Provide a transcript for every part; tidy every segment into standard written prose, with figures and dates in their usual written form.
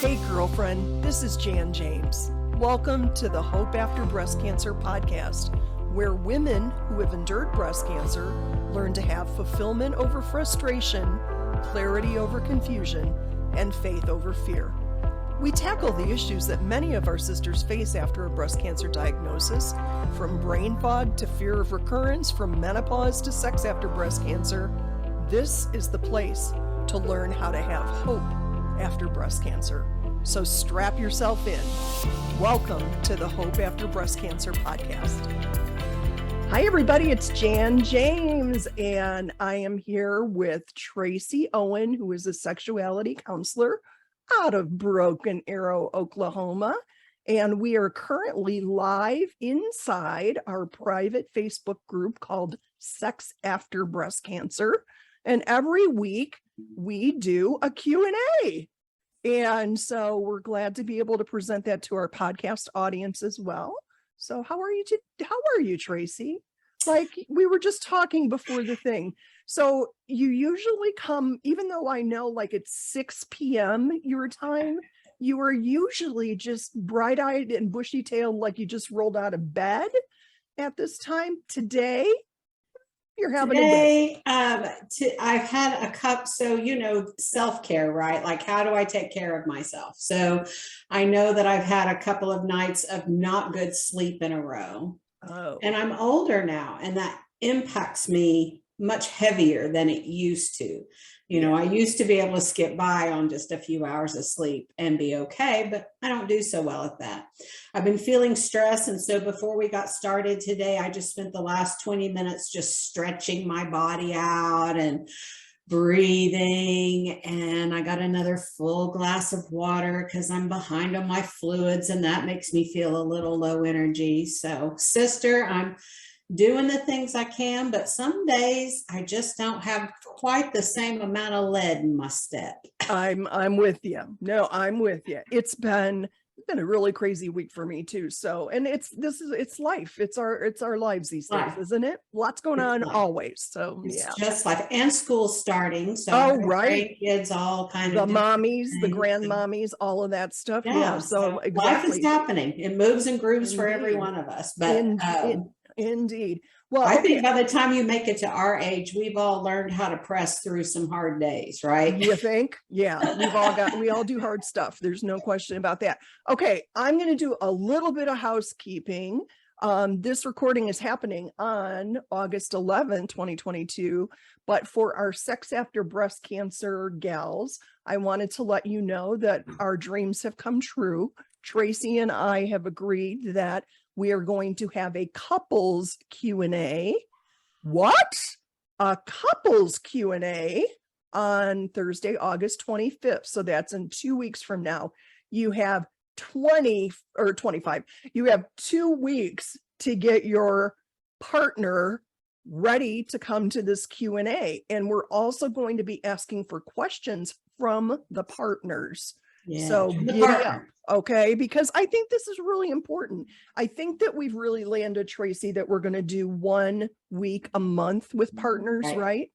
Hey girlfriend, this is Jan James. Welcome to the Hope After Breast Cancer podcast, where women who have endured breast cancer learn to have fulfillment over frustration, clarity over confusion, and faith over fear. We tackle the issues that many of our sisters face after a breast cancer diagnosis, from brain fog to fear of recurrence, from menopause to sex after breast cancer. This is the place to learn how to have hope after breast cancer. So strap yourself in. Welcome to the Hope After Breast Cancer podcast. Hi everybody, it's Jan James, and I am here with Traci Owen, who is a sexuality counselor out of Broken Arrow, Oklahoma. And we are currently live inside our private Facebook group called Sex After Breast Cancer. And every week we do a Q&A. And so we're glad to be able to present that to our podcast audience as well. So how are you, Traci? Like we were just talking before the thing. So you usually come, even though I know like it's 6 p.m. your time, you are usually just bright-eyed and bushy-tailed like you just rolled out of bed at this time. Today, you're having a day. I've had a cup, so self-care, right? Like, how do I take care of myself? So I know that I've had a couple of nights of not good sleep in a row. Oh. And I'm older now, and that impacts me much heavier than it used to. I used to be able to skip by on just a few hours of sleep and be okay, but I don't do so well at that. I've been feeling stress. And so before we got started today, I just spent the last 20 minutes just stretching my body out and breathing. And I got another full glass of water because I'm behind on my fluids, and that makes me feel a little low energy. So, sister, I'm doing the things I can, but some days I just don't have quite the same amount of lead in my step. I'm with you. No, I'm with you. It's been a really crazy week for me too. So, and it's life. It's our lives these days, isn't it? Lots going on always. So it's yeah, just life, and school starting. So right, kids all kind the of mommies, the grandmommies, all of that stuff. Yeah. So exactly. Life is happening. It moves and grooves for every one of us. But Indeed. Well, I think by the time you make it to our age, we've all learned how to press through some hard days, right? You think? Yeah, we all do hard stuff. There's no question about that. Okay, I'm going to do a little bit of housekeeping. This recording is happening on August 11th, 2022. But for our Sex After Breast Cancer gals, I wanted to let you know that our dreams have come true. Traci and I have agreed that we are going to have a couples Q&A. What? A couples Q&A on Thursday, August 25th. So that's in 2 weeks from now. You have 25. You have 2 weeks to get your partner ready to come to this Q&A. And we're also going to be asking for questions from the partners. Yeah, so giddy up, okay? Because I think this is really important. I think that we've really landed, Traci, that we're going to do 1 week a month with partners, right?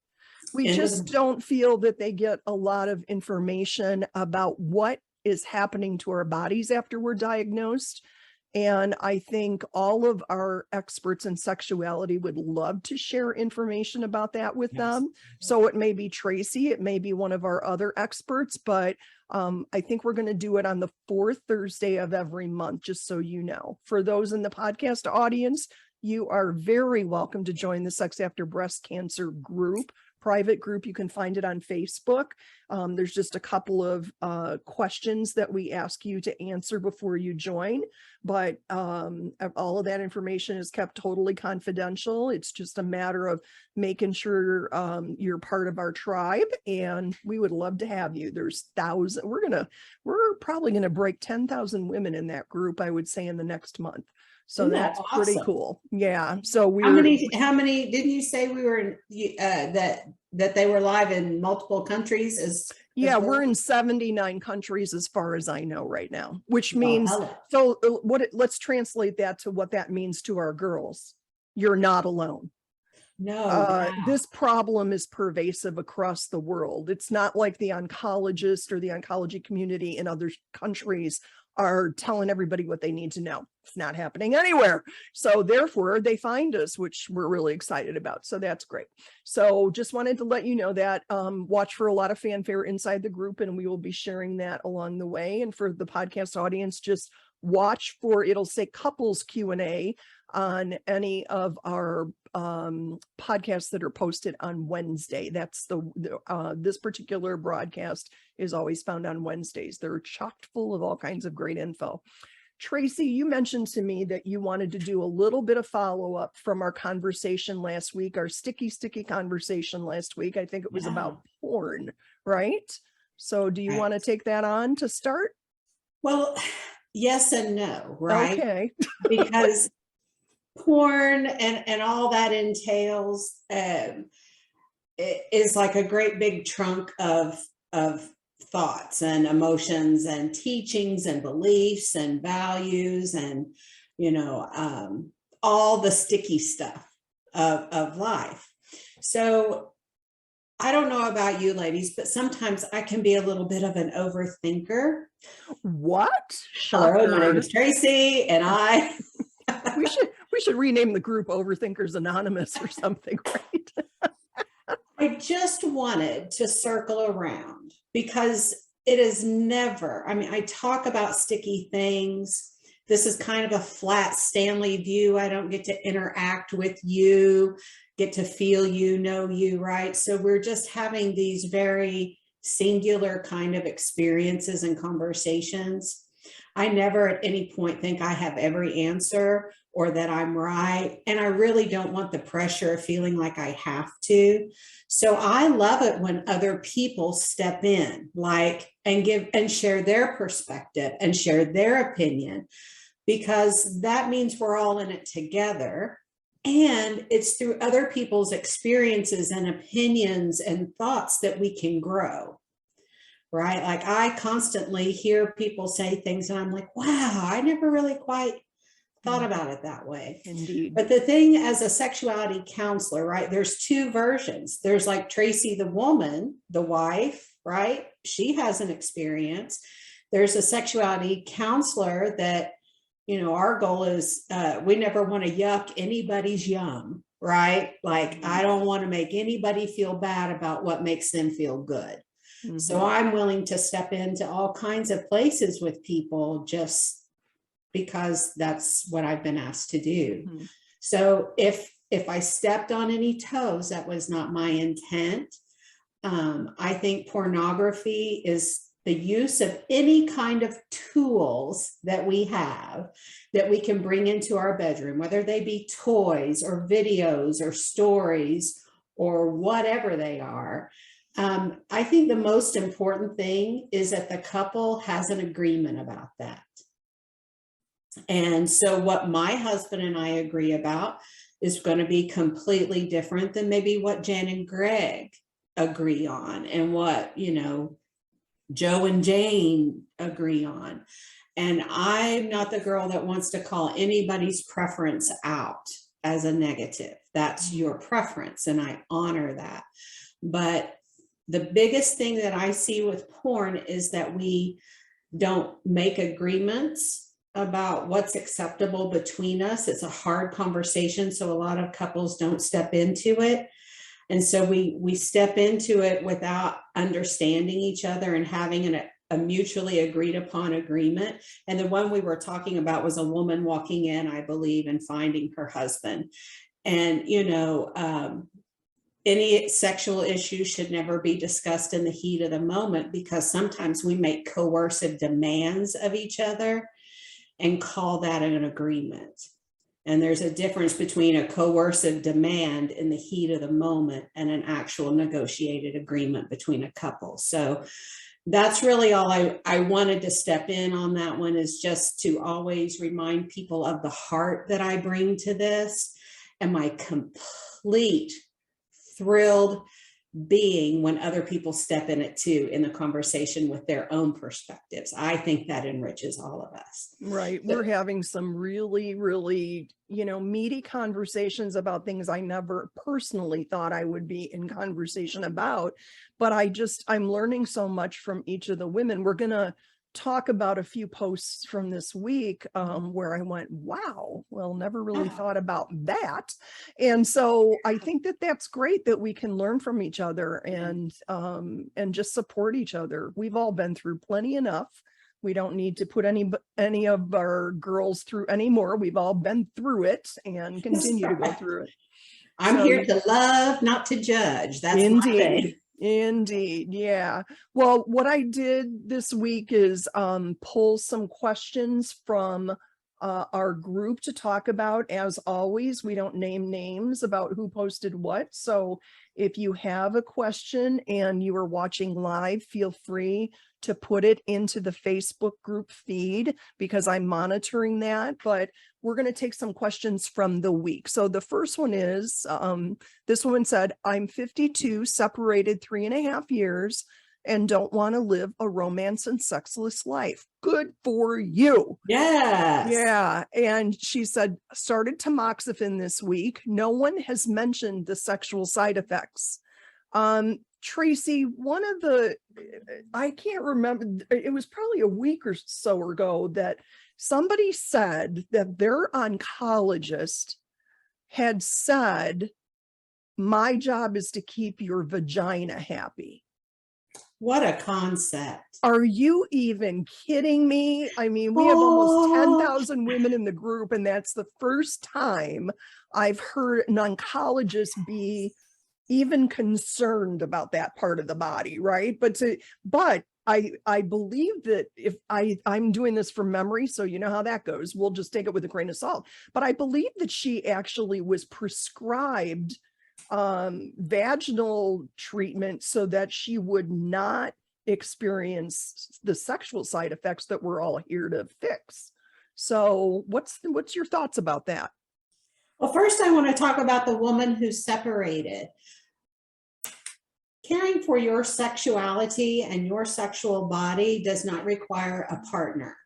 We just don't feel that they get a lot of information about what is happening to our bodies after we're diagnosed. And I think all of our experts in sexuality would love to share information about that with them. So it may be Traci, it may be one of our other experts, but I think we're going to do it on the 4th Thursday of every month, just so you know. For those in the podcast audience, you are very welcome to join the Sex After Breast Cancer group, private group. You can find it on Facebook. There's just a couple of questions that we ask you to answer before you join, but all of that information is kept totally confidential. It's just a matter of making sure you're part of our tribe, and we would love to have you. There's thousands. We're probably gonna break 10,000 women in that group, I would say, in the next month. So that's awesome. Pretty cool. Yeah. So how many didn't you say we were that they were live in multiple countries? We're in 79 countries as far as I know right now, which means, let's translate that to what that means to our girls. You're not alone. No, yeah. This problem is pervasive across the world. It's not like the oncologist or the oncology community in other countries are telling everybody what they need to know. It's not happening anywhere. So therefore they find us, which we're really excited about. So that's great. So just wanted to let you know that, watch for a lot of fanfare inside the group, and we will be sharing that along the way. And for the podcast audience, just watch for, it'll say couples Q&A on any of our podcasts that are posted on Wednesday. That's this particular broadcast is always found on Wednesdays. They're chock full of all kinds of great info. Traci, you mentioned to me that you wanted to do a little bit of follow-up from our conversation last week, our sticky conversation last week. I think it was about porn, right? So do you want to take that on to start? Well, yes and no, right? Okay. Because porn and all that entails is like a great big trunk of thoughts and emotions and teachings and beliefs and values and, you know, all the sticky stuff of life. So I don't know about you ladies, but sometimes I can be a little bit of an overthinker. What? Hello, my name is Traci, and I we should rename the group Overthinkers Anonymous or something, right? I just wanted to circle around because it is never, I mean, I talk about sticky things. This is kind of a flat Stanley view. I don't get to interact with you, get to feel you, know you, right? So we're just having these very singular kind of experiences and conversations. I never at any point think I have every answer or that I'm right. And I really don't want the pressure of feeling like I have to. So I love it when other people step in, like, and give and share their perspective and share their opinion, because that means we're all in it together. And it's through other people's experiences and opinions and thoughts that we can grow. Right? Like I constantly hear people say things and I'm like, wow, I never really quite thought about it that way. Indeed. But the thing as a sexuality counselor, right? There's two versions. There's like Traci, the woman, the wife, right? She has an experience. There's a sexuality counselor that, you know, our goal is we never want to yuck anybody's yum, right? Like I don't want to make anybody feel bad about what makes them feel good. So I'm willing to step into all kinds of places with people just because that's what I've been asked to do. So if I stepped on any toes, that was not my intent. I think pornography is the use of any kind of tools that we have that we can bring into our bedroom, whether they be toys or videos or stories or whatever they are. I think the most important thing is that the couple has an agreement about that. And so what my husband and I agree about is going to be completely different than maybe what Jan and Greg agree on and what, you know, Joe and Jane agree on. And I'm not the girl that wants to call anybody's preference out as a negative. That's your preference, and I honor that. But the biggest thing that I see with porn is that we don't make agreements about what's acceptable between us. It's a hard conversation, so a lot of couples don't step into it. And so we step into it without understanding each other and having a mutually agreed upon agreement. And the one we were talking about was a woman walking in, I believe, and finding her husband. And, you know, any sexual issue should never be discussed in the heat of the moment, because sometimes we make coercive demands of each other and call that an agreement. And there's a difference between a coercive demand in the heat of the moment and an actual negotiated agreement between a couple. So that's really all I wanted to step in on that one, is just to always remind people of the heart that I bring to this and my complete thrilled being when other people step in it too, in the conversation with their own perspectives. I think that enriches all of us. Right. But We're having some really, really, meaty conversations about things I never personally thought I would be in conversation about. But I'm learning so much from each of the women. We're going to talk about a few posts from this week where I went, wow, well, never really thought about that. And so I think that that's great that we can learn from each other and just support each other. We've all been through plenty enough. We don't need to put any of our girls through anymore. We've all been through it and continue to go through it. I'm here to love, not to judge. That's my thing. Indeed. Yeah. Well, what I did this week is pull some questions from our group to talk about. As always, we don't name names about who posted what. So if you have a question and you are watching live, feel free to put it into the Facebook group feed because I'm monitoring that. But we're going to take some questions from the week. So the first one is, this woman said, I'm 52, separated 3.5 years, and don't want to live a romance and sexless life. Good for you. Yes. Yeah. And she said, started tamoxifen this week. No one has mentioned the sexual side effects. Traci, I can't remember, it was probably a week or so ago that somebody said that their oncologist had said, my job is to keep your vagina happy. What a concept. Are you even kidding me? I mean, we have almost 10,000 women in the group, and that's the first time I've heard an oncologist be even concerned about that part of the body, right? But I believe that if I'm doing this from memory, so you know how that goes, we'll just take it with a grain of salt. But I believe that she actually was prescribed vaginal treatment so that she would not experience the sexual side effects that we're all here to fix. So what's your thoughts about that? Well, first I want to talk about the woman who's separated. Caring for your sexuality and your sexual body does not require a partner.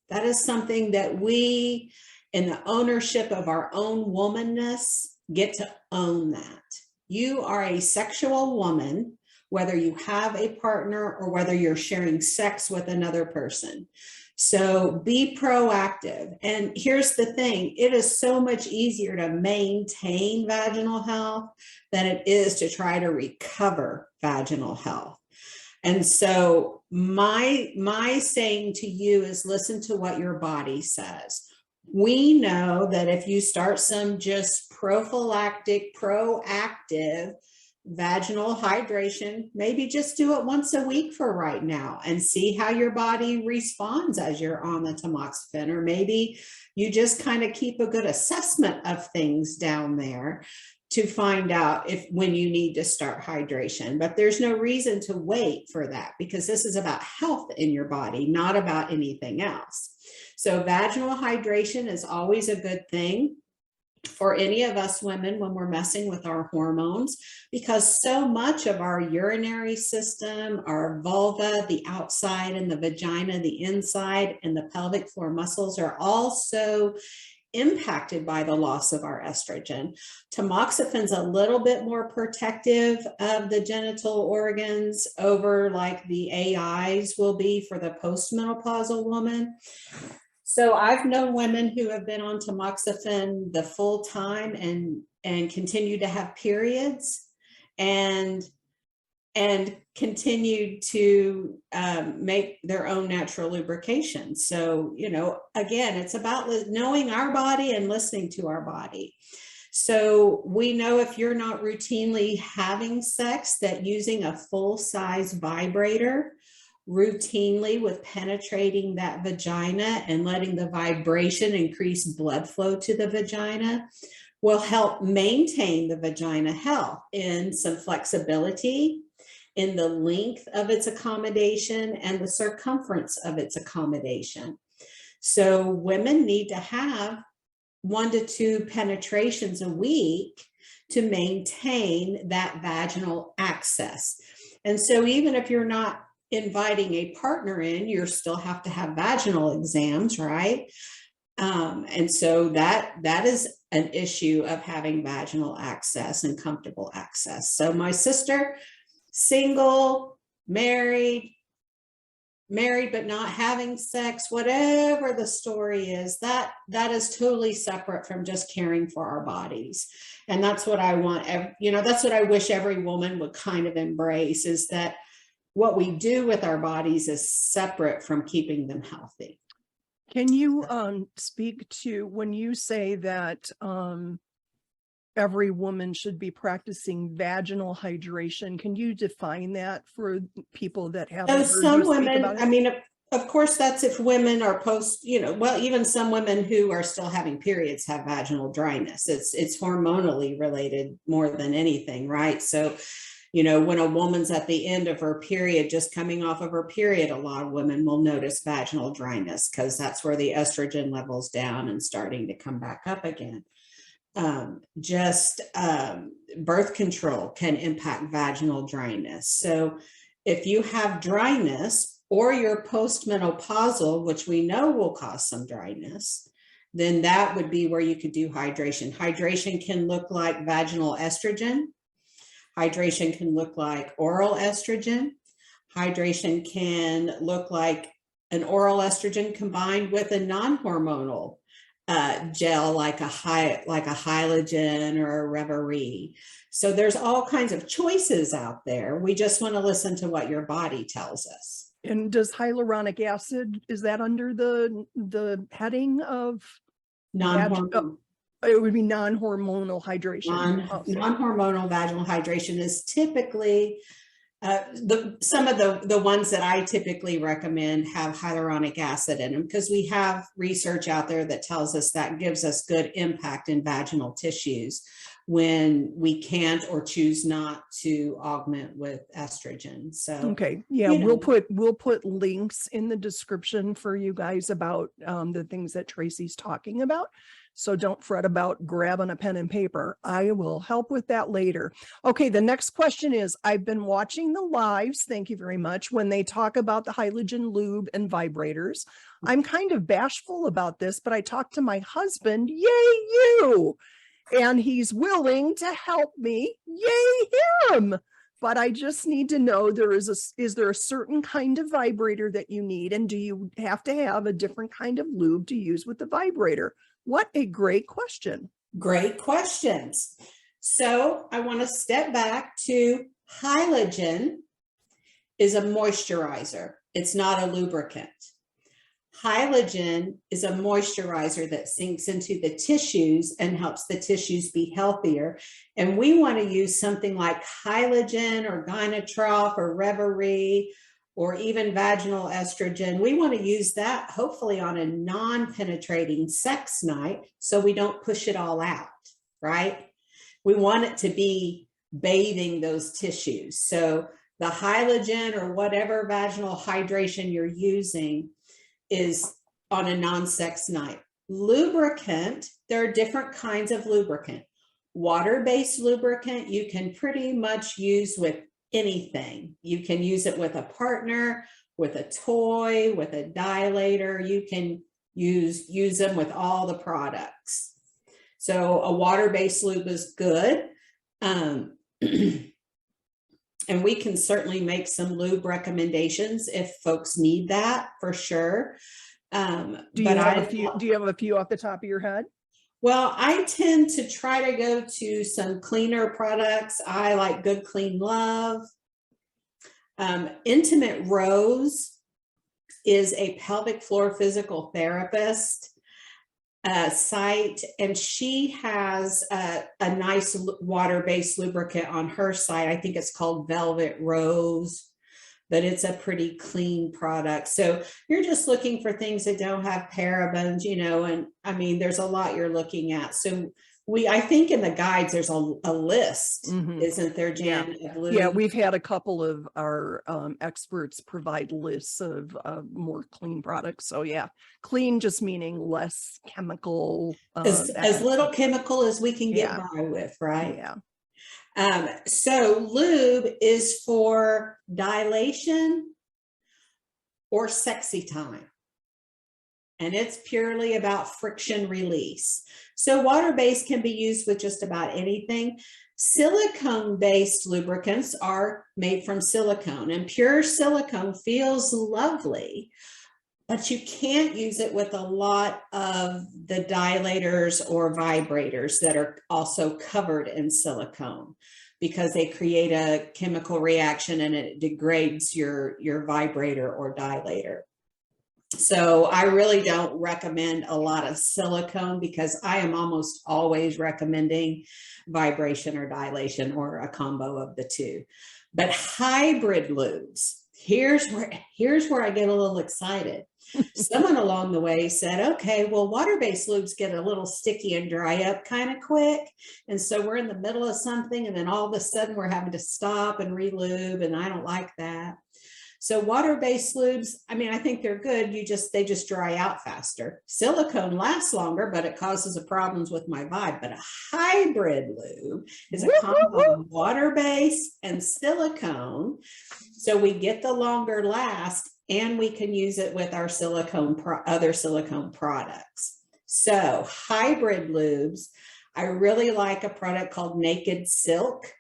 That is something that we, in the ownership of our own womanness, get to own that. You are a sexual woman, whether you have a partner or whether you're sharing sex with another person. So be proactive. And here's the thing, it is so much easier to maintain vaginal health than it is to try to recover vaginal health. And so my saying to you is listen to what your body says. We know that if you start some just prophylactic, proactive vaginal hydration, maybe just do it once a week for right now and see how your body responds as you're on the tamoxifen, or maybe you just kind of keep a good assessment of things down there to find out when you need to start hydration. But there's no reason to wait for that because this is about health in your body, not about anything else. So vaginal hydration is always a good thing for any of us women when we're messing with our hormones, because so much of our urinary system, our vulva, the outside, and the vagina, the inside, and the pelvic floor muscles are also impacted by the loss of our estrogen. Tamoxifen's a little bit more protective of the genital organs over like the AIs will be for the postmenopausal woman. So I've known women who have been on tamoxifen the full time and continue to have periods and continue to make their own natural lubrication. So, you know, again, it's about knowing our body and listening to our body. So we know if you're not routinely having sex, that using a full-size vibrator routinely with penetrating that vagina and letting the vibration increase blood flow to the vagina will help maintain the vagina health in some flexibility, in the length of its accommodation and the circumference of its accommodation. So women need to have 1 to 2 penetrations a week to maintain that vaginal access. And so even if you're not inviting a partner in, you still have to have vaginal exams, right? And so that is an issue of having vaginal access and comfortable access. So my sister, single, married but not having sex, whatever the story is, that is totally separate from just caring for our bodies. And that's what I want, that's what I wish every woman would kind of embrace, is that what we do with our bodies is separate from keeping them healthy. Can you speak to when you say that every woman should be practicing vaginal hydration? Can you define that for people that haven't heard some you speak women, about it? I mean, of course, that's if women are well, even some women who are still having periods have vaginal dryness. It's hormonally related more than anything, right? So, when a woman's at the end of her period, just coming off of her period, a lot of women will notice vaginal dryness because that's where the estrogen level's down and starting to come back up again. Birth control can impact vaginal dryness. So if you have dryness or you're postmenopausal, which we know will cause some dryness, then that would be where you could do hydration. Hydration can look like vaginal estrogen. Hydration can look like oral estrogen. Hydration can look like an oral estrogen combined with a non-hormonal gel, like a Hyalogen or a Reverie. So there's all kinds of choices out there. We just want to listen to what your body tells us. And does hyaluronic acid, is that under the heading of Non-hormonal? It would be non-hormonal hydration. Non-hormonal vaginal hydration is typically some of the ones that I typically recommend have hyaluronic acid in them, because we have research out there that tells us that gives us good impact in vaginal tissues when we can't or choose not to augment with estrogen. So okay, yeah, we'll put links in the description for you guys about the things that Traci's talking about. So don't fret about grabbing a pen and paper. I will help with that later. Okay, the next question is, I've been watching the lives, thank you very much, when they talk about the Hyalogen lube and vibrators. I'm kind of bashful about this, but I talked to my husband, yay you, and he's willing to help me, yay him. But I just need to know, is there a certain kind of vibrator that you need? And do you have to have a different kind of lube to use with the vibrator? What a great question. Great questions. So I want to step back to Hyalogen is a moisturizer. It's not a lubricant. Hyalogen is a moisturizer that sinks into the tissues and helps the tissues be healthier. And we want to use something like Hyalogen or Gynatrol or Reverie or even vaginal estrogen. We want to use that hopefully on a non-penetrating sex night so we don't push it all out, right? We want it to be bathing those tissues. So the Hyalogen or whatever vaginal hydration you're using is on a non-sex night. Lubricant, there are different kinds of lubricant. Water-based lubricant, you can pretty much use with anything. You can use it with a partner, with a toy, with a dilator. You can use them with all the products. So a water-based lube is good. And we can certainly make some lube recommendations if folks need that, for sure. Do you have a few off the top of your head? Well, I tend to try to go to some cleaner products. I like Good Clean Love. Intimate Rose is a pelvic floor physical therapist site, and she has a nice water-based lubricant on her site. I think it's called Velvet Rose, but it's a pretty clean product. So you're just looking for things that don't have parabens, and I mean, there's a lot you're looking at. So I think in the guides, there's a list, Mhm. isn't there, Yeah. Jan? Of Yeah, lube? we've had a couple of our experts provide lists of more clean products. So yeah, clean just meaning less chemical, that As kind of little stuff. chemical as we can get Yeah, by with, right? yeah. So lube is for dilation or sexy time. And it's purely about friction release. So water-based can be used with just about anything. Silicone-based lubricants are made from silicone, and pure silicone feels lovely, but you can't use it with a lot of the dilators or vibrators that are also covered in silicone, because they create a chemical reaction and it degrades your vibrator or dilator. So I really don't recommend a lot of silicone, because I am almost always recommending vibration or dilation or a combo of the two. But hybrid lubes, here's where I get a little excited. Someone along the way said, okay, well, water-based lubes get a little sticky and dry up kind of quick. And so we're in the middle of something, and then all of a sudden we're having to stop and re-lube, and I don't like that. So water-based lubes, I mean, I think they're good. They just dry out faster. Silicone lasts longer, but it causes problems with my vibe. But a hybrid lube is a combo of water-based and silicone. So we get the longer last, and we can use it with our other silicone products. So hybrid lubes, I really like a product called Naked Silk.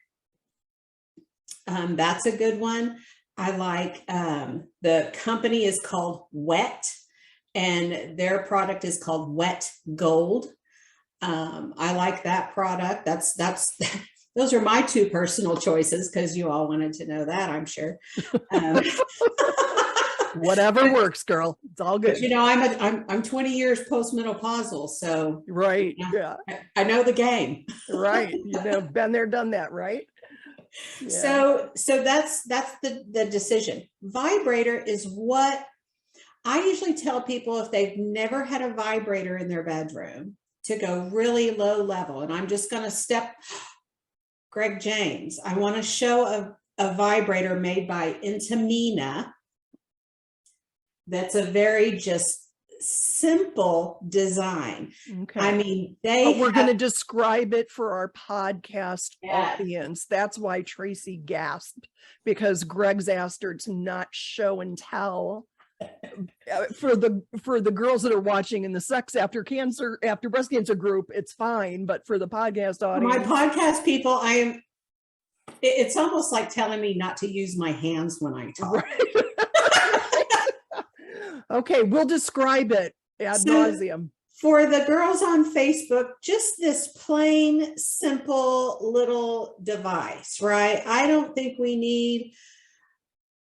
That's a good one. I like, the company is called Wet, and their product is called Wet Gold. I like that product. Those are my two personal choices, because you all wanted to know that, I'm sure. Whatever works, girl. It's all good. But you know, I'm 20 years postmenopausal, so Right. Yeah. I know the game. Right. Been there, done that, right? Yeah. So that's the decision. Vibrator is what I usually tell people, if they've never had a vibrator in their bedroom, to go really low level. And I'm just going to step, Greg James, I want to show a vibrator made by Intimina. That's a very just simple design. Okay. I mean, we're going to describe it for our podcast Yeah. audience. That's why Traci gasped, because Greg's asked her to not show and tell. For the girls that are watching in the Sex After Breast Cancer group, it's fine, but for the podcast audience, my podcast people, it's almost like telling me not to use my hands when I talk. Right. Okay, we'll describe it ad nauseum. For the girls on Facebook, just this plain, simple little device, right? I don't think we need,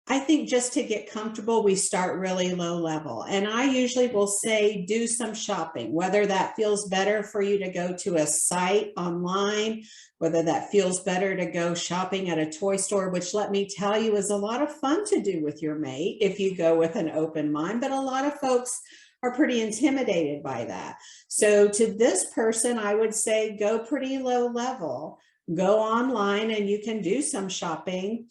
I think just to get comfortable, we start really low level. And I usually will say, do some shopping, whether that feels better for you to go to a site online, whether that feels better to go shopping at a toy store, which, let me tell you, is a lot of fun to do with your mate if you go with an open mind. But a lot of folks are pretty intimidated by that. So to this person, I would say, go pretty low level, go online, and you can do some shopping.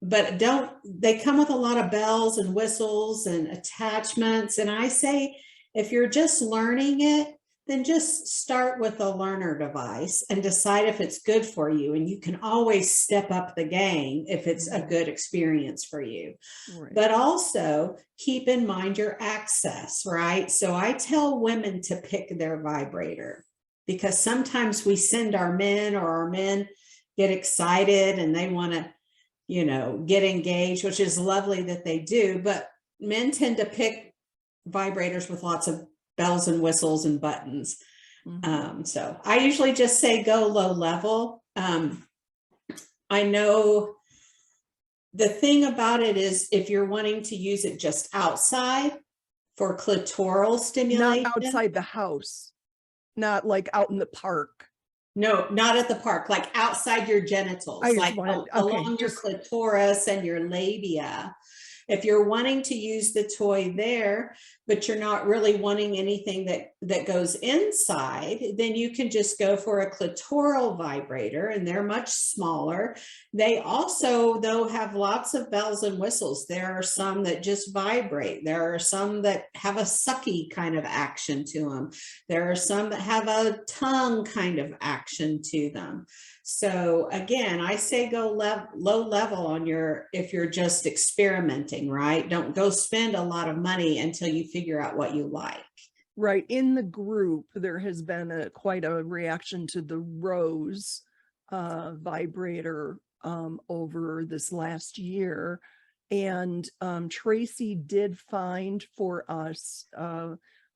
But they come with a lot of bells and whistles and attachments. And I say, if you're just learning it, then just start with a learner device and decide if it's good for you. And you can always step up the game if it's a good experience for you. Right. But also keep in mind your access, right? So I tell women to pick their vibrator, because sometimes we send our men, or our men get excited and they want to, get engaged, which is lovely that they do, but men tend to pick vibrators with lots of bells and whistles and buttons. Mm-hmm. So I usually just say go low level. I know the thing about it is, if you're wanting to use it just outside for clitoral stimulation. Not outside the house, not like out in the park. No, not at the park, like outside your genitals, like along your clitoris and your labia. If you're wanting to use the toy there, but you're not really wanting anything that goes inside, then you can just go for a clitoral vibrator, and they're much smaller. They also, though, have lots of bells and whistles. There are some that just vibrate. There are some that have a sucky kind of action to them. There are some that have a tongue kind of action to them. So again, I say go low level on if you're just experimenting, right? Don't go spend a lot of money until you figure out what you like. Right. In the group, there has been quite a reaction to the Rose vibrator over this last year. And Traci did find for us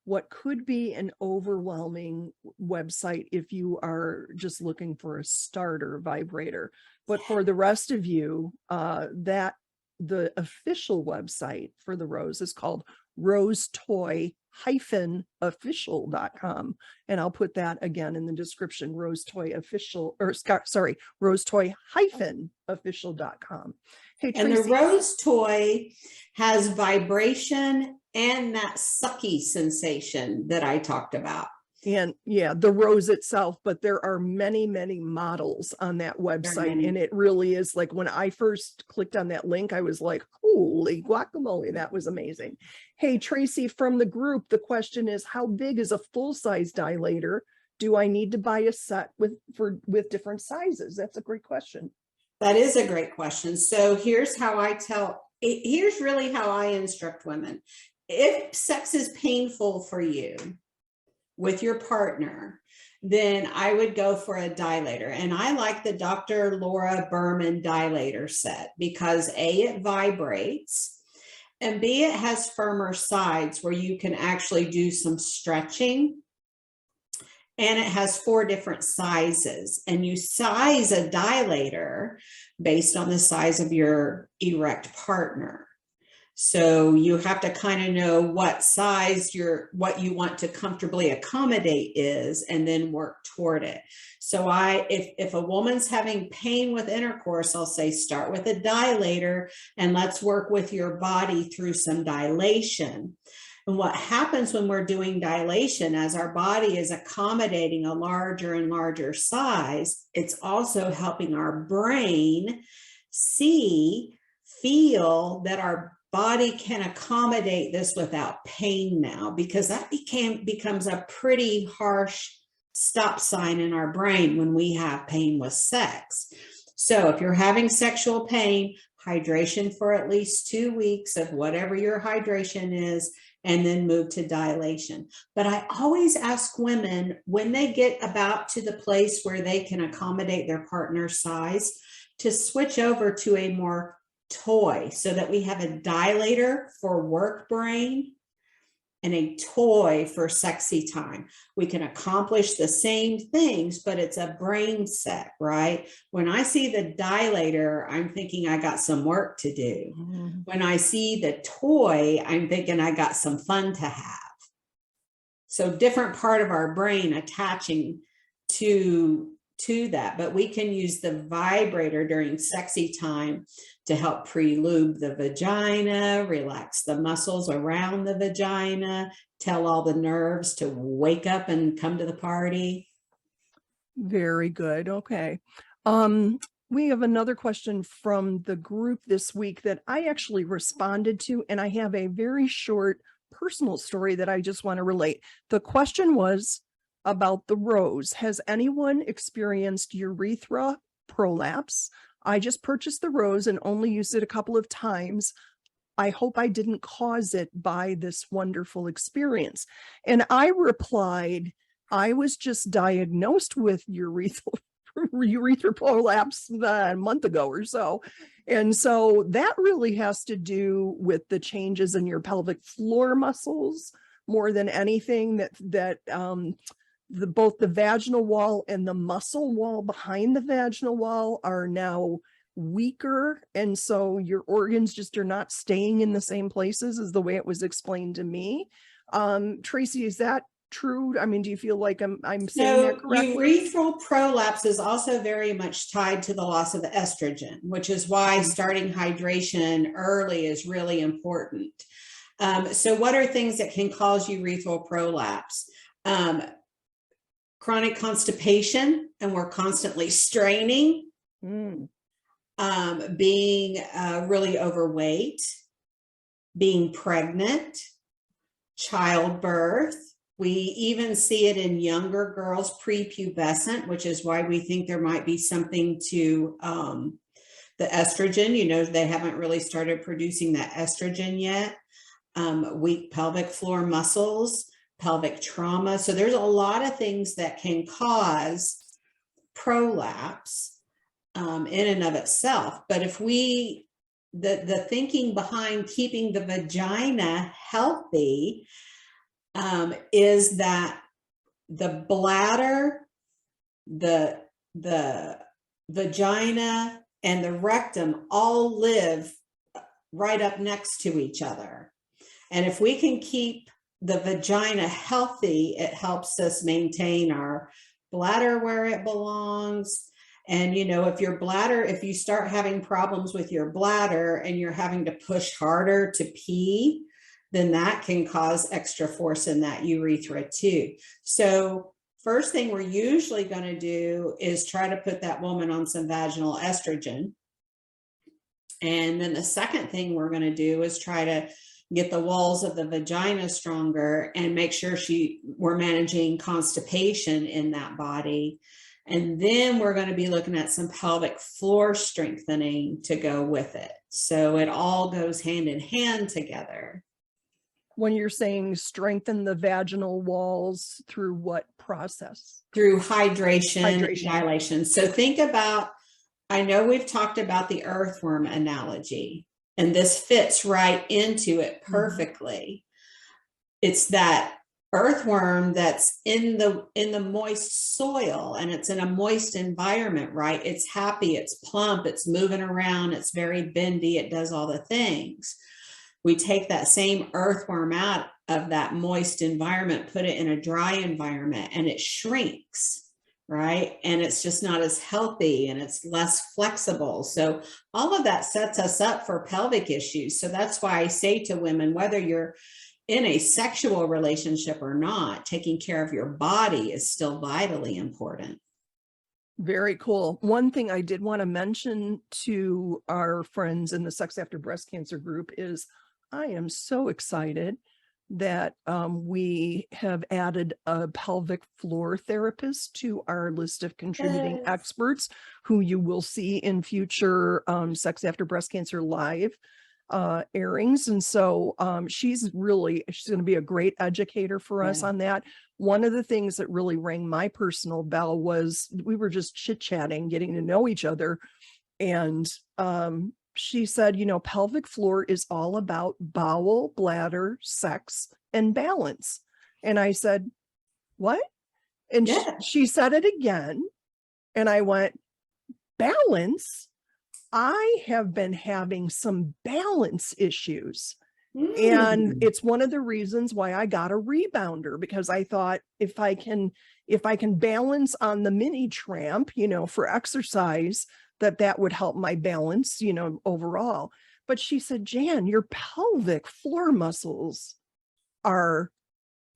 what could be an overwhelming website if you are just looking for a starter vibrator. But for the rest of you, the official website for the Rose is called rosetoy-official.com. And I'll put that again in the description, rosetoy-official.com. Hey, and Traci. the Rose toy has vibration and that sucky sensation that I talked about. And yeah, the Rose itself, but there are many, many models on that website. And it really is like, when I first clicked on that link, I was like, holy guacamole, that was amazing. Hey, Traci, from the group, the question is, how big is a full-size dilator? Do I need to buy a set with different sizes? That's a great question. That is a great question. So here's really how I instruct women. If sex is painful for you with your partner, then I would go for a dilator. And I like the Dr. Laura Berman dilator set because A, it vibrates, and B, it has firmer sides where you can actually do some stretching. And it has 4 different sizes, and you size a dilator based on the size of your erect partner. So you have to kind of know what size what you want to comfortably accommodate is, and then work toward it. So if a woman's having pain with intercourse, I'll say start with a dilator and let's work with your body through some dilation. And what happens when we're doing dilation, as our body is accommodating a larger and larger size, it's also helping our brain feel that our body can accommodate this without pain now, because that becomes a pretty harsh stop sign in our brain when we have pain with sex. So if you're having sexual pain, hydration for at least 2 weeks of whatever your hydration is, and then move to dilation. But I always ask women, when they get about to the place where they can accommodate their partner's size, to switch over to a more toy, so that we have a dilator for work brain and a toy for sexy time. We can accomplish the same things, but it's a brain set, right? When I see the dilator, I'm thinking I got some work to do. Mm-hmm. When I see the toy, I'm thinking I got some fun to have. So different part of our brain attaching to that, but we can use the vibrator during sexy time to help pre-lube the vagina, relax the muscles around the vagina, tell all the nerves to wake up and come to the party. Very good. Okay. We have another question from the group this week that I actually responded to, and I have a very short personal story that I just want to relate. The question was about the Rose. Has anyone experienced urethra prolapse? I just purchased the Rose and only used it a couple of times. I hope I didn't cause it by this wonderful experience. And I replied, I was just diagnosed with urethra prolapse a month ago or so. And so that really has to do with the changes in your pelvic floor muscles more than anything. Both the vaginal wall and the muscle wall behind the vaginal wall are now weaker. And so your organs just are not staying in the same places, as the way it was explained to me. Traci, is that true? I mean, do you feel like I'm saying that So correctly? urethral prolapse is also very much tied to the loss of the estrogen, which is why starting hydration early is really important. So what are things that can cause urethral prolapse? Chronic constipation, and we're constantly straining, being really overweight, being pregnant, childbirth. We even see it in younger girls, prepubescent, which is why we think there might be something to the estrogen. You know, they haven't really started producing that estrogen yet. Weak pelvic floor muscles, pelvic trauma. So there's a lot of things that can cause prolapse in and of itself. But if we, the thinking behind keeping the vagina healthy is that the bladder, the vagina, and the rectum all live right up next to each other. And if we can keep the vagina healthy, it helps us maintain our bladder where it belongs. And, you know, if your bladder, if you start having problems with your bladder and you're having to push harder to pee, then that can cause extra force in that urethra too. So first thing we're usually going to do is try to put that woman on some vaginal estrogen. And then the second thing we're going to do is try to get the walls of the vagina stronger and make sure we're managing constipation in that body. And then we're going to be looking at some pelvic floor strengthening to go with it. So it all goes hand in hand together. When you're saying strengthen the vaginal walls through what process? Through hydration. Dilation. So think about, I know we've talked about the earthworm analogy, and this fits right into it perfectly. It's that earthworm that's in the moist soil, and it's in a moist environment, right? It's happy, it's plump, it's moving around, it's very bendy, it does all the things. We take that same earthworm out of that moist environment, put it in a dry environment, and it shrinks, right? And it's just not as healthy and it's less flexible. So all of that sets us up for pelvic issues. So that's why I say to women, whether you're in a sexual relationship or not, taking care of your body is still vitally important. Very cool. One thing I did want to mention to our friends in the Sex After Breast Cancer group is I am so excited that we have added a pelvic floor therapist to our list of contributing experts who you will see in future Sex After Breast Cancer live airings. And so she's going to be a great educator for us on that. One of the things that really rang my personal bell was we were just chit-chatting, getting to know each other. And she said, you know, pelvic floor is all about bowel, bladder, sex, and balance. And I said, what? And she said it again. And I went, balance? I have been having some balance issues. And it's one of the reasons why I got a rebounder, because I thought if I can balance on the mini tramp, you know, for exercise, that would help my balance, you know, overall. But she said, Jan, your pelvic floor muscles are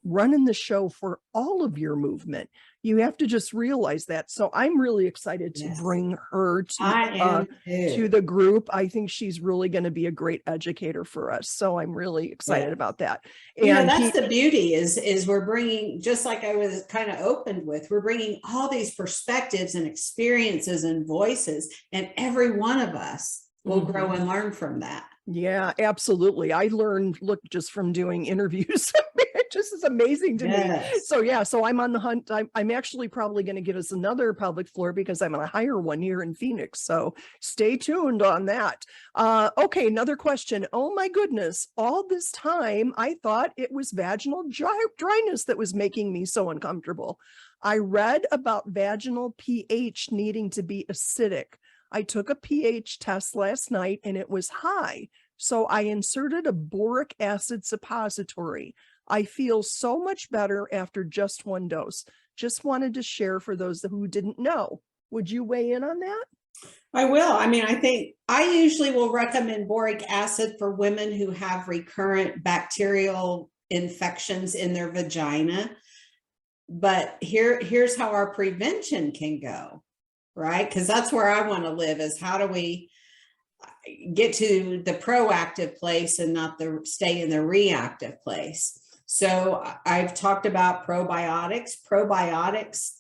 running the show for all of your movement. You have to just realize that. So I'm really excited to bring her to the group. I think she's really going to be a great educator for us. So I'm really excited about that. And you know, that's the beauty is we're bringing, just like I was kind of opened with, we're bringing all these perspectives and experiences and voices, and every one of us will grow and learn from that. Yeah, absolutely. I learned, look, just from doing interviews. It just is amazing to me. So yeah, so I'm on the hunt. I'm actually probably going to get us another pelvic floor because I'm going to hire one here in Phoenix. So stay tuned on that. Okay, another question. Oh my goodness. All this time, I thought it was vaginal dryness that was making me so uncomfortable. I read about vaginal pH needing to be acidic. I took a pH test last night and it was high. So I inserted a boric acid suppository. I feel so much better after just one dose. Just wanted to share for those who didn't know. Would you weigh in on that? I will. I mean, I think I usually will recommend boric acid for women who have recurrent bacterial infections in their vagina. But here's how our prevention can go, right? Because that's where I want to live, is how do we get to the proactive place and not stay in the reactive place. So I've talked about probiotics.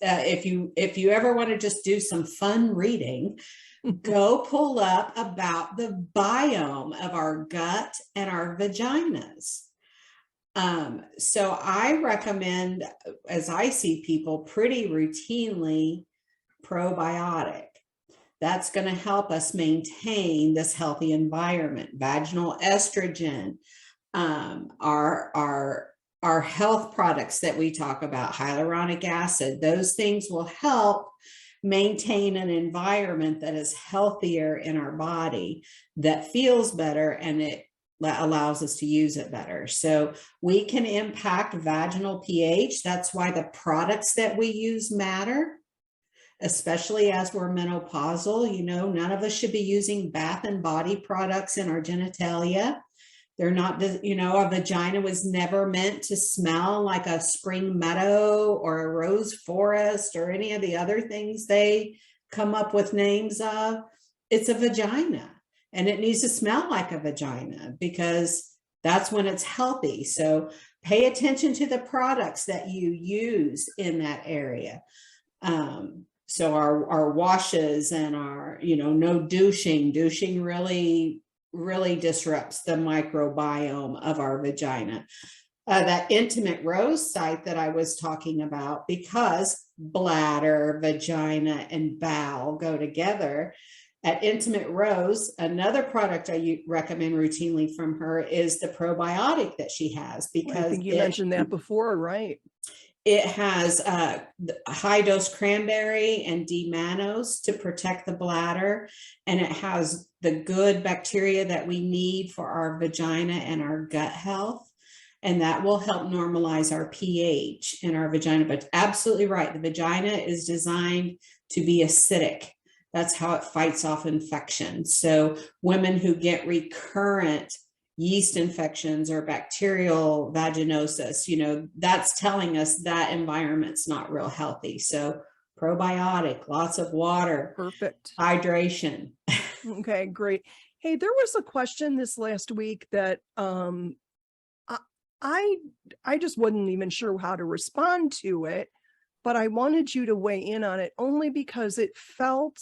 If you ever want to just do some fun reading, go pull up about the biome of our gut and our vaginas. So I recommend, as I see people pretty routinely, probiotic. That's going to help us maintain this healthy environment. Vaginal estrogen, our health products that we talk about, hyaluronic acid, those things will help maintain an environment that is healthier in our body, that feels better, and it allows us to use it better. So we can impact vaginal pH. That's why the products that we use matter, especially as we're menopausal. You know, none of us should be using bath and body products in our genitalia. They're not, you know, a vagina was never meant to smell like a spring meadow or a rose forest or any of the other things they come up with names of. It's a vagina, and it needs to smell like a vagina, because that's when it's healthy. So pay attention to the products that you use in that area. So our washes and our, you know, no douching really disrupts the microbiome of our vagina. That intimate rose site that I was talking about, because bladder, vagina, and bowel go together. At Intimate Rose, another product I recommend routinely from her is the probiotic that she has, because I think you mentioned that before, right? It has high dose cranberry and D-mannose to protect the bladder, and it has the good bacteria that we need for our vagina and our gut health, and that will help normalize our pH in our vagina. But absolutely right, the vagina is designed to be acidic. That's how it fights off infection. So women who get recurrent yeast infections or bacterial vaginosis, you know, that's telling us that environment's not real healthy. So probiotic, lots of water. Perfect. Hydration. Okay, great. Hey, there was a question this last week that I just wasn't even sure how to respond to it, but I wanted you to weigh in on it only because it felt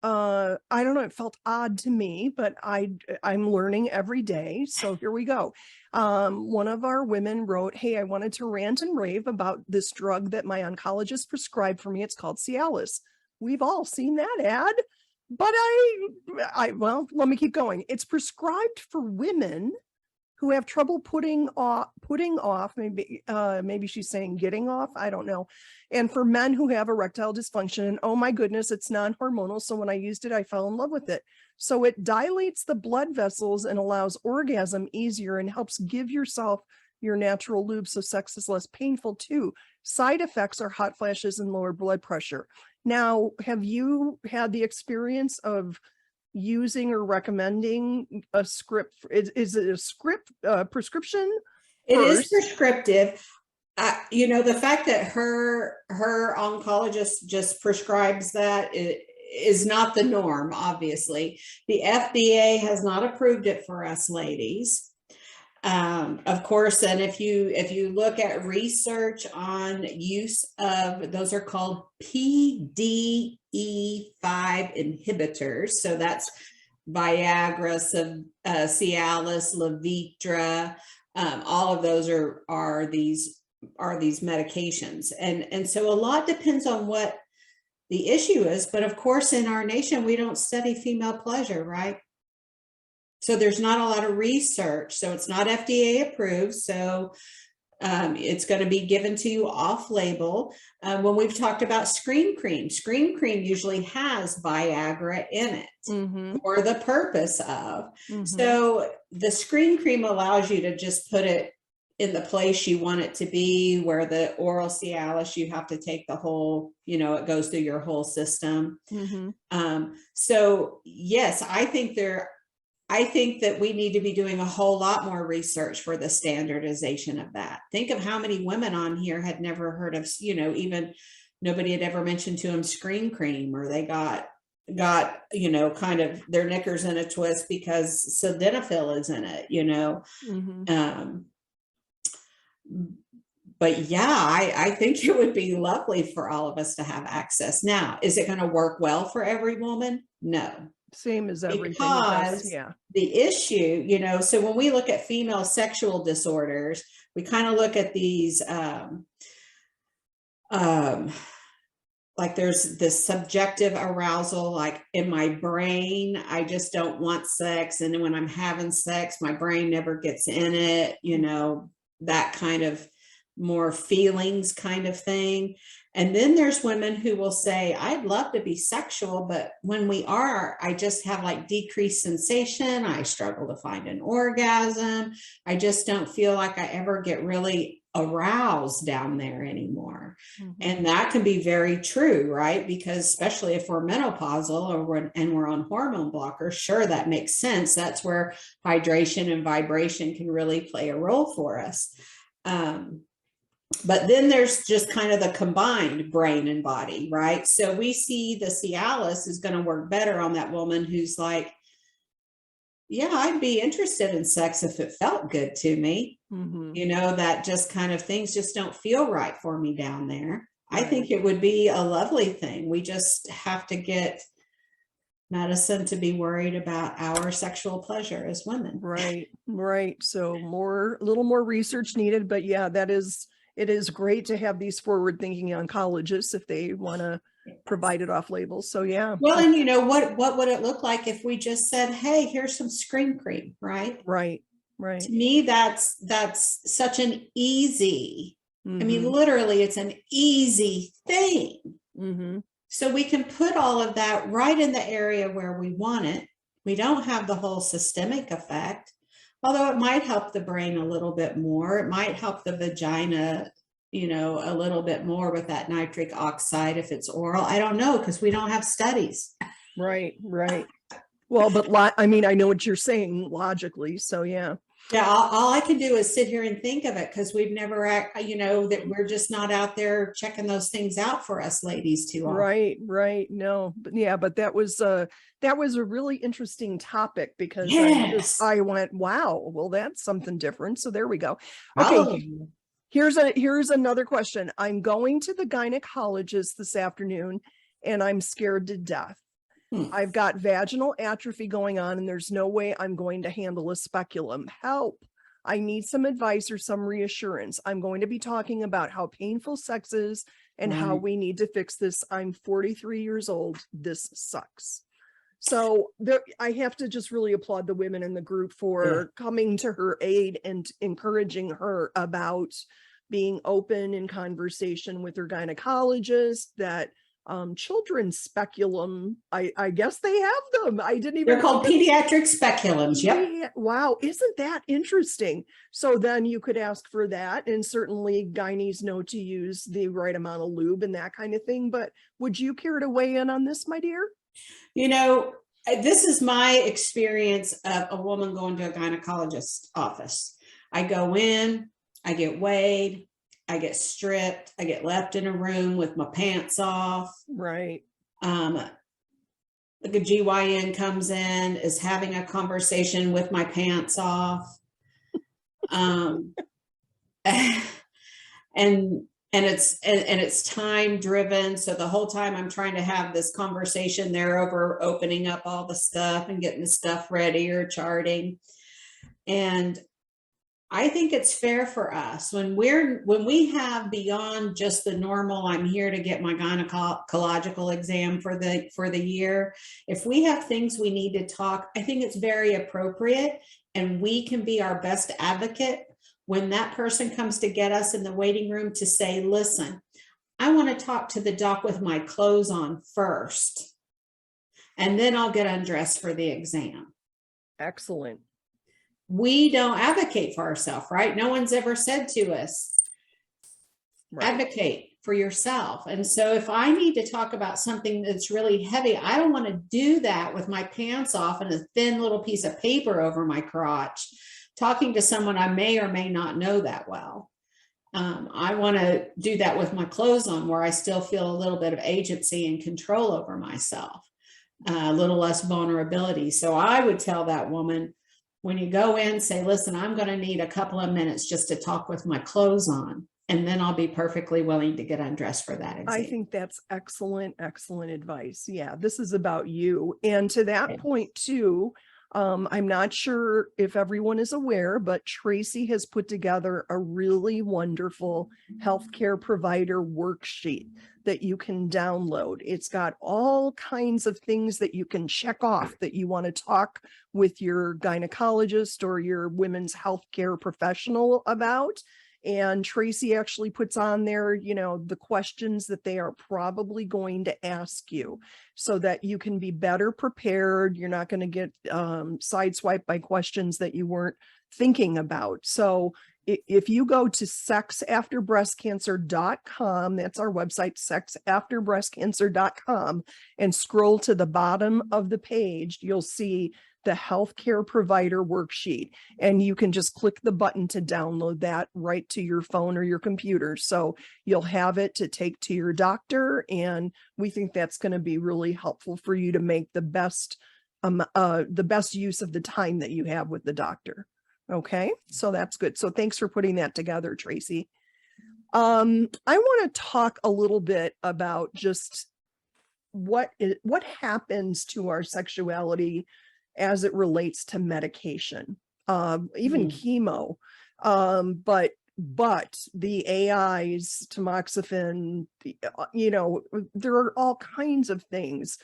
I don't know, it felt odd to me, but I'm learning every day. So here we go. One of our women wrote, "Hey, I wanted to rant and rave about this drug that my oncologist prescribed for me. It's called Cialis." We've all seen that ad, but well, let me keep going. It's prescribed for women who have trouble putting off, maybe she's saying getting off, I don't know. And for men who have erectile dysfunction, and oh my goodness, it's non-hormonal. So when I used it, I fell in love with it. So it dilates the blood vessels and allows orgasm easier and helps give yourself your natural lube so sex is less painful too. Side effects are hot flashes and lower blood pressure. Now, have you had the experience of using or recommending a script? Is it a script prescription? It is prescriptive. You know, the fact that her oncologist just prescribes that is not the norm. Obviously, the FDA has not approved it for us ladies. Of course, and if you look at research on use of, those are called PDE5 inhibitors. So that's Viagra, Cialis, Levitra. All of those are these medications, and so a lot depends on what the issue is. But of course, in our nation, we don't study female pleasure, right? So there's not a lot of research. So it's not FDA approved. So it's going to be given to you off label. When we've talked about screen cream usually has Viagra in it for the purpose of. So the screen cream allows you to just put it in the place you want it to be, where the oral Cialis, you have to take the whole, you know, it goes through your whole system. So yes, I think that we need to be doing a whole lot more research for the standardization of that. Think of how many women on here had never heard of, you know, even nobody had ever mentioned to them screen cream, or they got, you know, kind of their knickers in a twist because sildenafil is in it, you know. But yeah, I think it would be lovely for all of us to have access. Now, is it going to work well for every woman? No. Same as everything. Because yeah. The issue, you know, so when we look at female sexual disorders, we kind of look at these, like there's this subjective arousal, like in my brain, I just don't want sex. And then when I'm having sex, my brain never gets in it, you know, that kind of more feelings kind of thing. And then there's women who will say, I'd love to be sexual, but when we are, I just have like decreased sensation. I struggle to find an orgasm. I just don't feel like I ever get really aroused down there anymore. And that can be very true, right? Because especially if we're menopausal or we're on hormone blockers, sure, that makes sense. That's where hydration and vibration can really play a role for us. But then there's just kind of the combined brain and body, right? So we see the Cialis is going to work better on that woman who's like, yeah, I'd be interested in sex if it felt good to me. You know, that just kind of things just don't feel right for me down there. Right. I think it would be a lovely thing. We just have to get medicine to be worried about our sexual pleasure as women. Right. So a little more research needed, but yeah, it is great to have these forward thinking oncologists if they want to provide it off label. So yeah. Well, and you know, what would it look like if we just said, hey, here's some screen cream, right? Right. To me, that's such an easy, I mean, literally it's an easy thing. So we can put all of that right in the area where we want it. We don't have the whole systemic effect, although it might help the brain a little bit more. It might help the vagina, you know, a little bit more with that nitric oxide if it's oral. I don't know, because we don't have studies. Right. Well, but I mean, I know what you're saying logically. So yeah. Yeah, all I can do is sit here and think of it, because we've never, you know, that we're just not out there checking those things out for us ladies too often. Right. No, but yeah, but that was a really interesting topic, because I went, wow, well, that's something different. So there we go. Okay. Here's another question. I'm going to the gynecologist this afternoon and I'm scared to death. I've got vaginal atrophy going on and there's no way I'm going to handle a speculum. Help. I need some advice or some reassurance. I'm going to be talking about how painful sex is and how we need to fix this. I'm 43 years old. This sucks. So I have to just really applaud the women in the group for coming to her aid and encouraging her about being open in conversation with her gynecologist, that children's speculum, I guess they have them. I didn't even. They're called pediatric speculums. Yep. Wow, isn't that interesting? So then you could ask for that, and certainly gynies know to use the right amount of lube and that kind of thing. But would you care to weigh in on this, my dear? You know, this is my experience of a woman going to a gynecologist's office. I go in, I get weighed, I get stripped, I get left in a room with my pants off. Right. The GYN comes in, is having a conversation with my pants off. And it's time driven. So the whole time I'm trying to have this conversation, they're over opening up all the stuff and getting the stuff ready or charting. And I think it's fair for us when we have beyond just the normal, I'm here to get my gynecological exam for the year. If we have things we need to talk, I think it's very appropriate, and we can be our best advocate when that person comes to get us in the waiting room to say, listen, I want to talk to the doc with my clothes on first, and then I'll get undressed for the exam. Excellent. we don't advocate for ourselves, right? No one's ever said to us, advocate for yourself. And so if I need to talk about something that's really heavy, I don't want to do that with my pants off and a thin little piece of paper over my crotch, talking to someone I may or may not know that well. I want to do that with my clothes on, where I still feel a little bit of agency and control over myself, a little less vulnerability. So I would tell that woman, when you go in, say, listen, I'm going to need a couple of minutes just to talk with my clothes on, and then I'll be perfectly willing to get undressed for that exam. I think that's excellent, excellent advice. Yeah, this is about you. And to that point too, I'm not sure if everyone is aware, but Traci has put together a really wonderful healthcare provider worksheet that you can download. It's got all kinds of things that you can check off that you want to talk with your gynecologist or your women's healthcare professional about. And Traci actually puts on there, you know, the questions that they are probably going to ask you so that you can be better prepared. You're not going to get sideswiped by questions that you weren't thinking about. So if you go to sexafterbreastcancer.com, that's our website, sexafterbreastcancer.com, and scroll to the bottom of the page, you'll see the healthcare provider worksheet, and you can just click the button to download that right to your phone or your computer. So you'll have it to take to your doctor. And we think that's going to be really helpful for you to make the best use of the time that you have with the doctor. Okay, so that's good. So thanks for putting that together, Traci. I want to talk a little bit about just what happens to our sexuality as it relates to medication, even chemo, but the AIs, tamoxifen, you know, there are all kinds of things.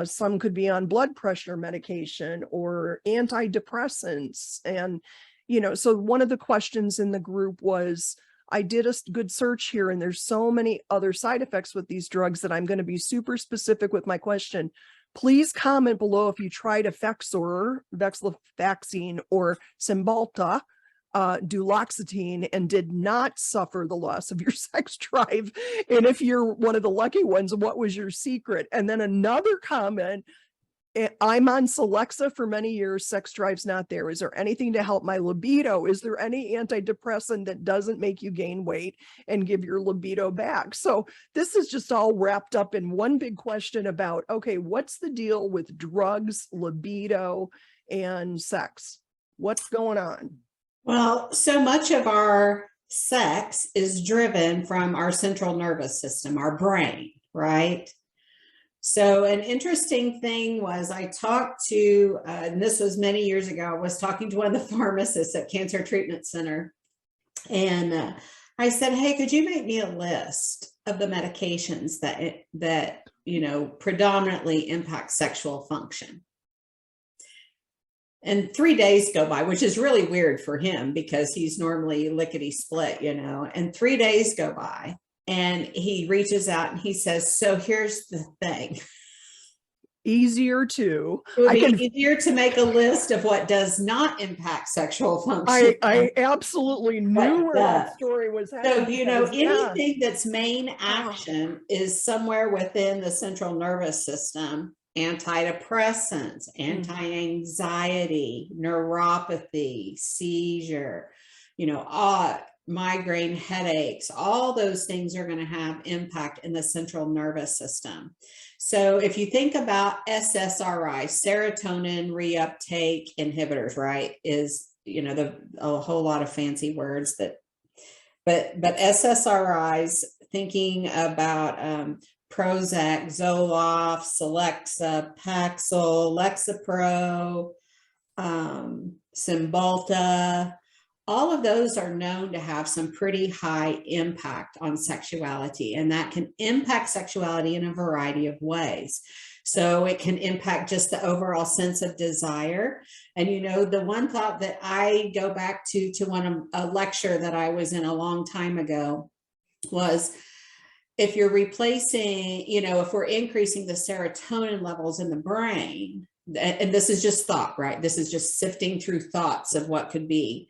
Some could be on blood pressure medication or antidepressants. And, you know, so one of the questions in the group was, I did a good search here and there's so many other side effects with these drugs that I'm going to be super specific with my question. Please comment below if you tried Effexor, venlafaxine, or Cymbalta, duloxetine, and did not suffer the loss of your sex drive. And if you're one of the lucky ones, what was your secret? And then another comment, I'm on Celexa for many years, sex drive's not there. Is there anything to help my libido? Is there any antidepressant that doesn't make you gain weight and give your libido back? So this is just all wrapped up in one big question about, okay, what's the deal with drugs, libido, and sex? What's going on? Well, so much of our sex is driven from our central nervous system, our brain, right? So an interesting thing was I talked to, and this was many years ago, I was talking to one of the pharmacists at Cancer Treatment Center. And I said, hey, could you make me a list of the medications that you know, predominantly impact sexual function? And 3 days go by, which is really weird for him because he's normally lickety split, you know, and 3 days go by. And he reaches out and he says, so here's the thing. Easier to. It would be easier to make a list of what does not impact sexual function. I absolutely knew where that story was headed. So, you know, anything that's main action is somewhere within the central nervous system. Antidepressants, anti-anxiety, neuropathy, seizure, you know, migraine, headaches, all those things are going to have impact in the central nervous system. So if you think about SSRI, serotonin reuptake inhibitors, right, is, you know, a whole lot of fancy words that, but SSRIs, thinking about Prozac, Zoloft, Celexa, Paxil, Lexapro, Cymbalta, all of those are known to have some pretty high impact on sexuality, and that can impact sexuality in a variety of ways. So it can impact just the overall sense of desire. And, you know, the one thought that I go back to a lecture that I was in a long time ago was, if you're replacing, you know, if we're increasing the serotonin levels in the brain, and this is just thought, right? This is just sifting through thoughts of what could be.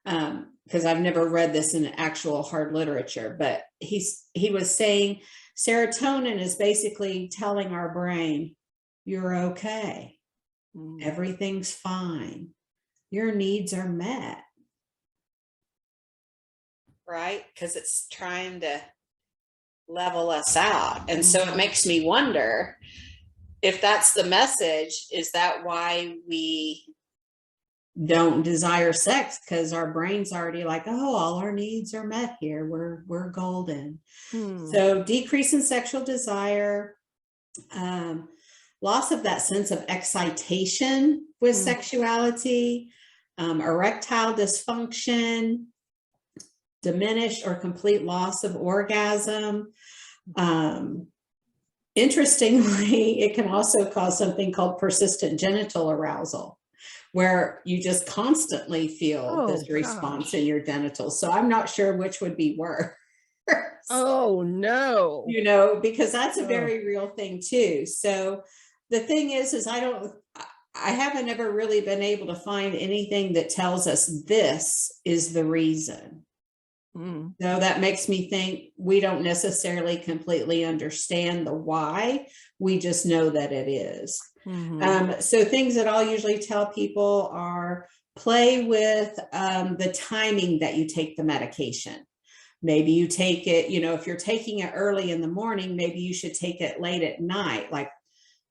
Because I've never read this in actual hard literature, but he was saying serotonin is basically telling our brain, you're okay. Everything's fine. Your needs are met. Right? Because it's trying to level us out. And so it makes me wonder if that's the message, is that why we don't desire sex? Because our brain's already like, oh, all our needs are met here. We're golden. So decrease in sexual desire, loss of that sense of excitation with sexuality, erectile dysfunction, diminished or complete loss of orgasm. Interestingly, it can also cause something called persistent genital arousal, where you just constantly feel this response in your genitals. So I'm not sure which would be worse. Oh no. You know, because that's a very real thing too. So the thing is I haven't ever really been able to find anything that tells us this is the reason. So that makes me think we don't necessarily completely understand the why. We just know that it is. So things that I'll usually tell people are play with the timing that you take the medication. Maybe you take it, you know, if you're taking it early in the morning, maybe you should take it late at night, like,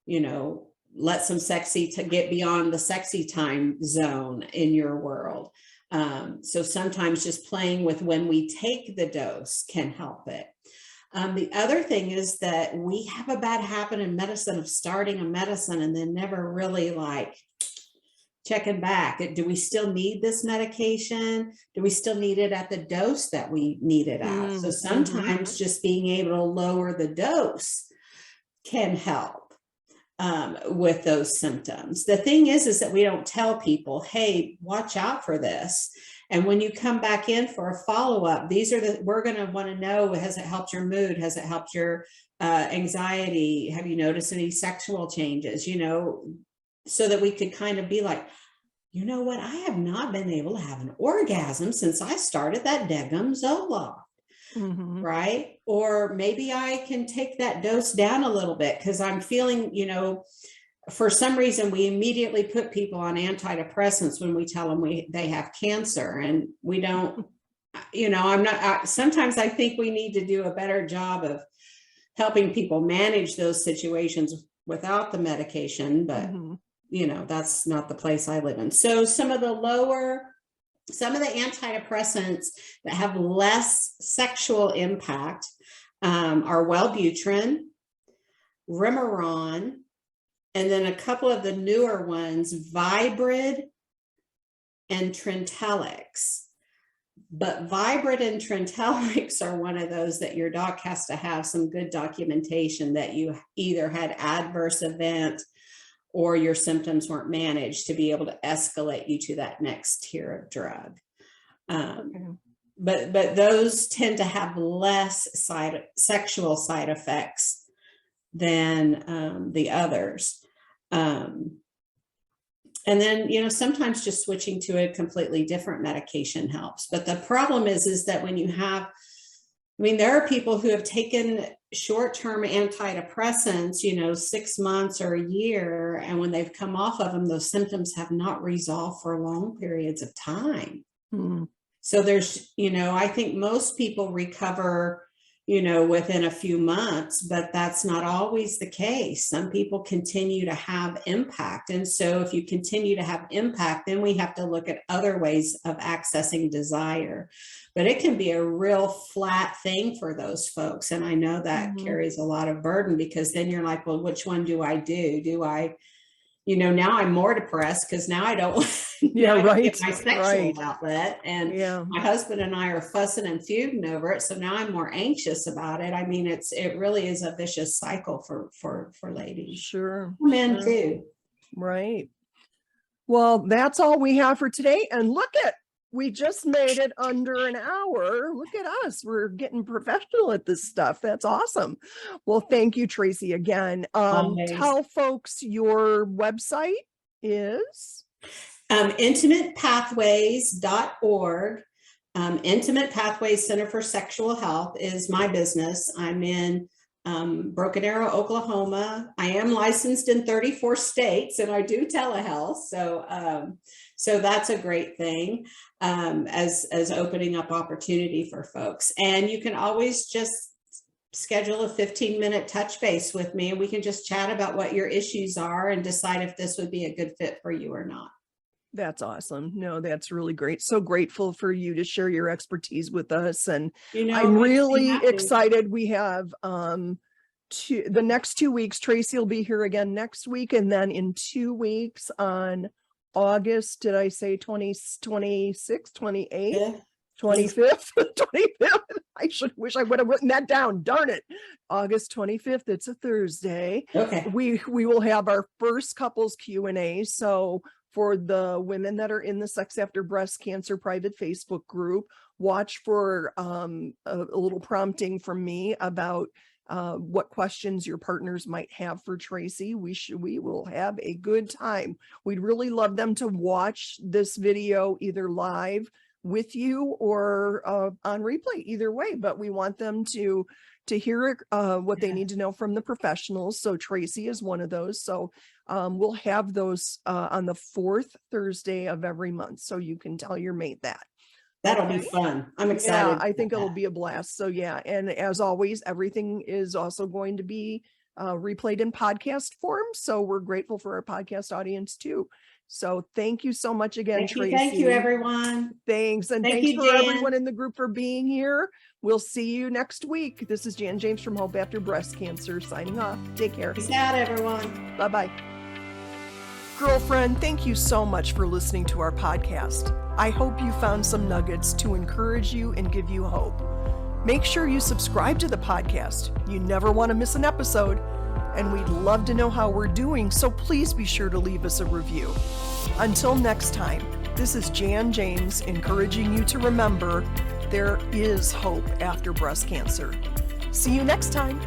you know, let some sexy to get beyond the sexy time zone in your world. So sometimes just playing with when we take the dose can help it. The other thing is that we have a bad habit in medicine of starting a medicine and then never really like checking back. Do we still need this medication? Do we still need it at the dose that we need it at? So sometimes just being able to lower the dose can help with those symptoms. The thing is that we don't tell people, hey, watch out for this. And when you come back in for a follow-up, we're going to want to know, has it helped your mood? Has it helped your anxiety? Have you noticed any sexual changes? You know, so that we could kind of be like, you know what? I have not been able to have an orgasm since I started that Degum Zoloft. Right? Or maybe I can take that dose down a little bit because I'm feeling, you know, for some reason we immediately put people on antidepressants when we tell them they have cancer, and we don't, you know, sometimes I think we need to do a better job of helping people manage those situations without the medication, but you know, that's not the place I live in. So some of the antidepressants that have less sexual impact are Wellbutrin, Remeron, and then a couple of the newer ones, Vibrid and Trintellix. But Vibrid and Trintellix are one of those that your doc has to have some good documentation that you either had adverse event or your symptoms weren't managed to be able to escalate you to that next tier of drug. But those tend to have less sexual side effects than the others. And then, you know, sometimes just switching to a completely different medication helps. But the problem is that when you have, I mean, there are people who have taken short-term antidepressants, you know, 6 months or a year, and when they've come off of them, those symptoms have not resolved for long periods of time. So there's, you know, I think most people recover, you know, within a few months, but that's not always the case. Some people continue to have impact. And so if you continue to have impact, then we have to look at other ways of accessing desire. But it can be a real flat thing for those folks. And I know that carries a lot of burden, because then you're like, well, which one do I do? Do I, you know, now I'm more depressed because now I don't get my sexual outlet, and my husband and I are fussing and feuding over it. So now I'm more anxious about it. I mean, it really is a vicious cycle for ladies. Sure. Men too. Right. Well, that's all we have for today. And look at, we just made it under an hour. Look at us. We're getting professional at this stuff. That's awesome. Well, thank you, Traci, again. Always. Tell folks your website is intimatepathways.org. Intimate Pathways Center for Sexual Health is my business. I'm in Broken Arrow, Oklahoma. I am licensed in 34 states and I do telehealth. So that's a great thing as opening up opportunity for folks. And you can always just schedule a 15-minute touch base with me and we can just chat about what your issues are and decide if this would be a good fit for you or not. That's awesome. No, that's really great. So grateful for you to share your expertise with us. And I'm really excited. We have the next 2 weeks. Traci will be here again next week. And then in 2 weeks on August, did I say 26th, 28th? Yeah. 25th, 25th. I wish I would have written that down. Darn it. August 25th. It's a Thursday. Okay. We will have our first couples Q&A. So for the women that are in the Sex After Breast Cancer private Facebook group, watch for a little prompting from me about what questions your partners might have for Traci. We will have a good time. We'd really love them to watch this video either live with you or on replay, either way, but we want them to hear what they need to know from the professionals. So Traci is one of those. So we'll have those on the 4th Thursday of every month. So you can tell your mate that. That'll be fun. I'm excited. Yeah, I think it'll be a blast. So yeah. And as always, everything is also going to be replayed in podcast form. So we're grateful for our podcast audience too. So thank you so much again, Traci. Thank you, everyone. Thanks. And thanks for everyone in the group for being here. We'll see you next week. This is Jan James from Hope After Breast Cancer signing off. Take care. Peace out, everyone. Bye-bye. Girlfriend, thank you so much for listening to our podcast. I hope you found some nuggets to encourage you and give you hope. Make sure you subscribe to the podcast. You never want to miss an episode. And we'd love to know how we're doing, so please be sure to leave us a review. Until next time, this is Jan James encouraging you to remember there is hope after breast cancer. See you next time.